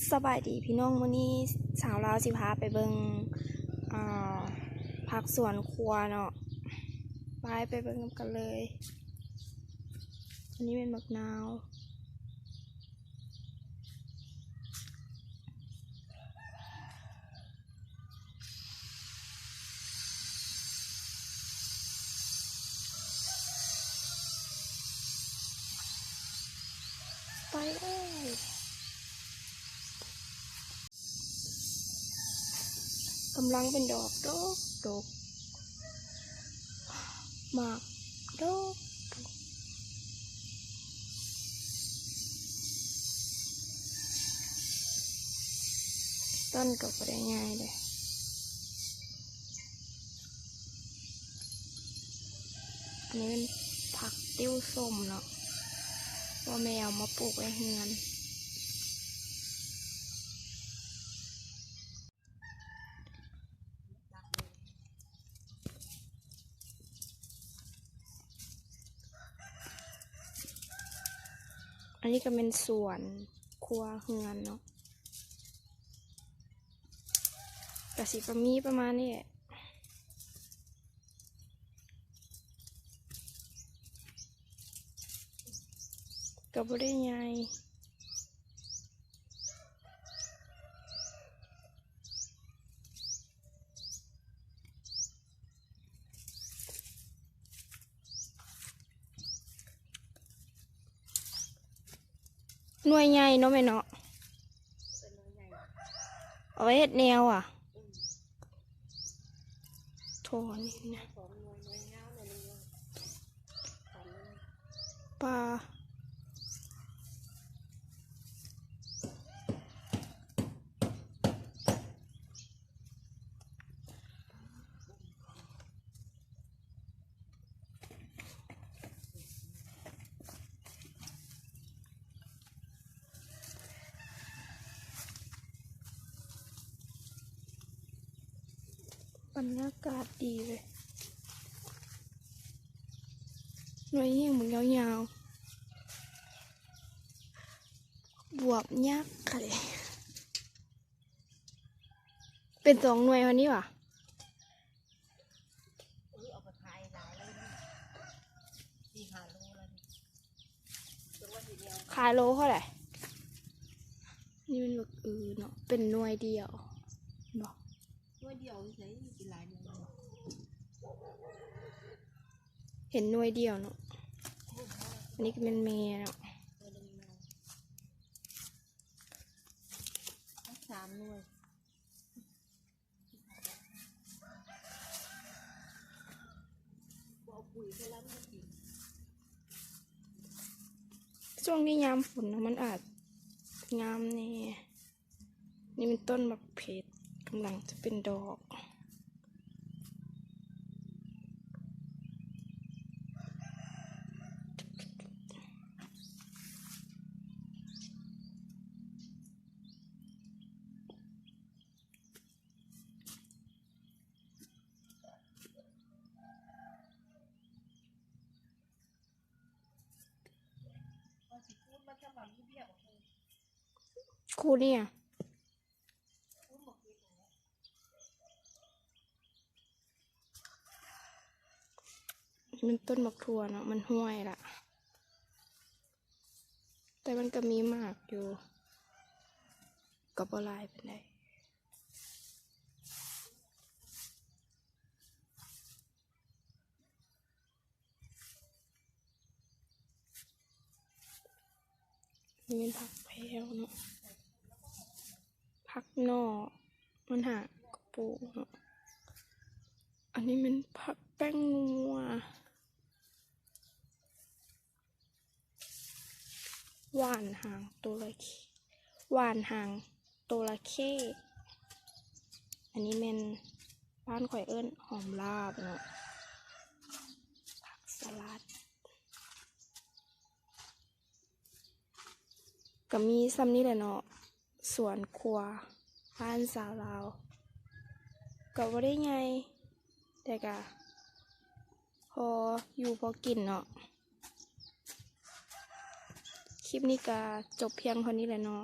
สบายดีพี่น้องมื้อนี้สาวลาวสิพาไปเบิ่งผักสวนครัวเนาะไปเบิ่งกันเลยอันนี้เป็นมะนาวไปกำลังเป็นดอกดกมากดกต้นก็บ่ได้ง่ายเลยอันนี้เป็นผักติ้วส้มเนาะว่าแมวมาปลูกไว้เฮือนอันนี้ก็เป็นสวนครัวเฮือนเนาะกระสีประมาณนี้ก็บ่ได้ใหญ่หน่วยใหญ่เนาะแม่เนาะเอาไว้เฮ็ดแนวโทนี่นะปลาบรรยากาศดีเลยหน่วยยิ่งเหมือนยาวๆบวบยักษ์ค่ะเลยเป็น2 หน่วยวันนี้ว่ะขายโลเท่าไหร่นี่เป็นแบบเนาะเป็นหน่วยเดียวบอกหน่วยเดียวใช้กี่หลายหน่วยเห็นหน่วยเดียวเนาะอันนี้ก็เป็นเมย์เนาะ3 หน่วยช่วงนี้ยามฝนนะมันอาจงามนี่เป็นต้นมะเพชรกำลังจะเป็นดอกคู่เนี่ยมันต้นมะทั่วเนาะมันห้วยละแต่มันก็มีมากอยู่กับอะไรเป็นไงนี่เป็นผักแพรวเนาะผักนอกมันหากระปูเนาะอันนี้เป็นผักแป้งนัวหวานหางตัวละหวานหางตัวละเข้อันนี้เป็นบ้านข่อยเอิ้นหอมลาบเนาะผักสลัดก็มีซ้ำนี้แหละเนาะสวนครัวบ้านสาวลาวก็บ่ได้ไงแต่ก็พออยู่พอกินเนาะคลิปนี้ก็จบเพียงเท่านี้แหละเนาะ